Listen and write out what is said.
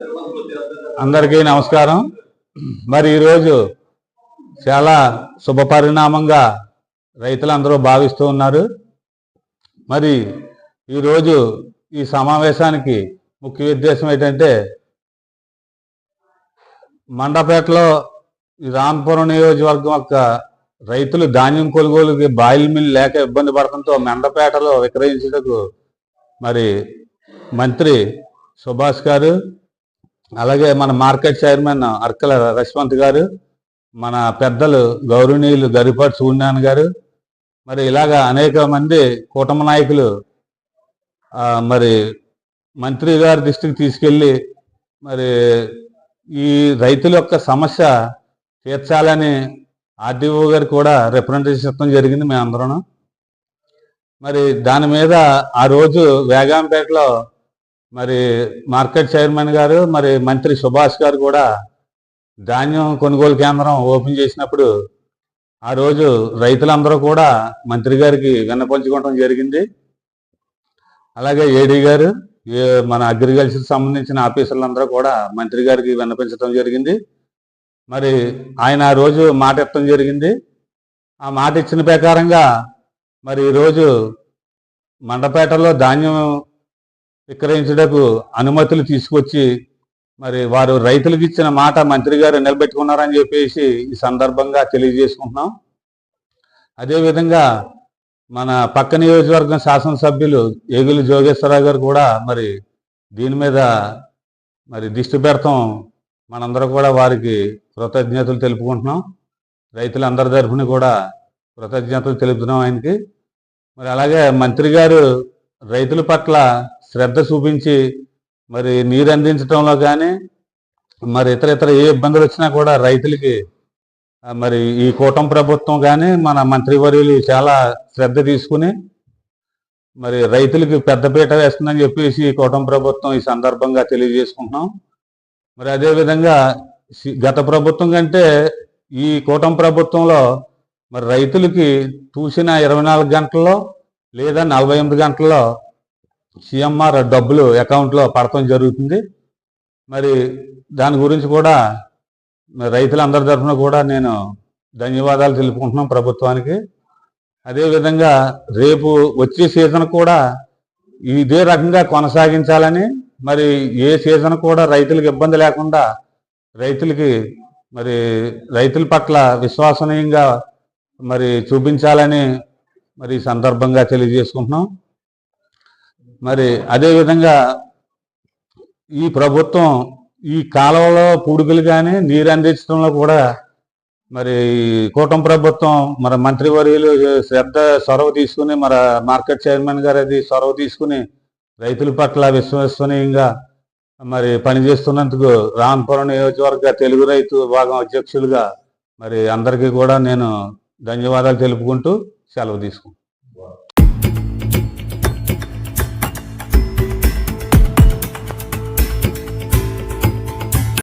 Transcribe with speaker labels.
Speaker 1: అందరికీ నమస్కారం. మరి ఈరోజు చాలా శుభ పరిణామంగా రైతులందరూ భావిస్తూ ఉన్నారు. మరి ఈరోజు ఈ సమావేశానికి ముఖ్య ఉద్దేశం ఏంటంటే, మండపేటలో రాంపురం నియోజకవర్గం యొక్క రైతులు ధాన్యం కొనుగోలుకి బాయిల్ మిల్ లేక ఇబ్బంది పడటంతో మండపేటలో విక్రయించుటకు మరి మంత్రి సుభాష్ గారు, అలాగే మన మార్కెట్ చైర్మన్ అర్కల రశ్వంత్ గారు, మన పెద్దలు గౌరవనీయులు గరిపాటి సూర్యనారాయణ గారు, మరి ఇలాగా అనేక మంది కూటమి నాయకులు మరి మంత్రి గారి దృష్టికి తీసుకెళ్ళి మరి ఈ రైతుల యొక్క సమస్య తీర్చాలని ఆర్డీఓ గారు కూడా రిప్రజెంటేషన్ ఇవ్వడం జరిగింది మేమందరం. మరి దాని మీద ఆ రోజు వేగంపేటలో మరి మార్కెట్ చైర్మన్ గారు, మరి మంత్రి సుభాష్ గారు కూడా ధాన్యం కొనుగోలు కేంద్రం ఓపెన్ చేసినప్పుడు ఆ రోజు రైతులందరూ కూడా మంత్రి గారికి విన్నపించుకోవడం జరిగింది. అలాగే ఏడీ గారు, మన అగ్రికల్చర్ సంబంధించిన ఆఫీసర్లందరూ కూడా మంత్రి గారికి విన్నపించడం జరిగింది. మరి ఆయన ఆ రోజు మాట ఇవ్వడం జరిగింది. ఆ మాట ఇచ్చిన ప్రకారంగా మరి ఈరోజు మండపేటలో ధాన్యం విక్రయించుటకు అనుమతులు తీసుకొచ్చి మరి వారు రైతులకు ఇచ్చిన మాట మంత్రి గారు నిలబెట్టుకున్నారని చెప్పేసి ఈ సందర్భంగా తెలియజేసుకుంటున్నాం. అదేవిధంగా మన పక్క నియోజకవర్గం శాసనసభ్యులు ఏగులు జోగేశ్వరరావు గారు కూడా మరి దీని మీద మరి దృష్టి పెడతాం. మనందరూ కూడా వారికి కృతజ్ఞతలు తెలుపుకుంటున్నాం. రైతులందరి తరఫున కూడా కృతజ్ఞతలు తెలుపుతున్నాం ఆయనకి. మరి అలాగే మంత్రి గారు రైతుల పట్ల శ్రద్ధ చూపించి మరి నీరు అందించడంలో కానీ మరి ఇతర ఏ ఇబ్బందులు వచ్చినా కూడా రైతులకి మరి ఈ కూటమి ప్రభుత్వం కానీ మన మంత్రివర్యులు చాలా శ్రద్ధ తీసుకుని మరి రైతులకి పెద్దపీట వేస్తుందని చెప్పేసి ఈ కూటమి ప్రభుత్వం ఈ సందర్భంగా తెలియజేసుకుంటున్నాం. మరి అదేవిధంగా గత ప్రభుత్వం కంటే ఈ కూటమి ప్రభుత్వంలో మరి రైతులకి చూసిన 24 గంటల్లో లేదా 48 గంటల్లో సిఎంఆర్ డబ్బులు అకౌంట్లో పడటం జరుగుతుంది. మరి దాని గురించి కూడా రైతులందరి తరఫున కూడా నేను ధన్యవాదాలు తెలుపుకుంటున్నాం ప్రభుత్వానికి. అదేవిధంగా రేపు వచ్చే సీజన్ కూడా ఇదే రకంగా కొనసాగించాలని, మరి ఏ సీజన్ కూడా రైతులకు ఇబ్బంది లేకుండా రైతులకి మరి రైతుల పట్ల విశ్వసనీయంగా మరి చూపించాలని మరి ఈ సందర్భంగా తెలియజేసుకుంటున్నాం. మరి అదేవిధంగా ఈ ప్రభుత్వం ఈ కాలువలో పూడికలు కానీ నీరు అందించడంలో కూడా మరి కూటమి ప్రభుత్వం మన మంత్రివర్యులు చొరవ తీసుకుని, మన మార్కెట్ చైర్మన్ గారు అది చొరవ తీసుకుని రైతుల పట్ల విశ్వసనీయంగా మరి పనిచేస్తున్నందుకు రాంపురం నియోజకవర్గ తెలుగు రైతు విభాగం అధ్యక్షులుగా మరి అందరికీ కూడా నేను ధన్యవాదాలు తెలుపుకుంటూ సెలవు తీసుకుంటాను.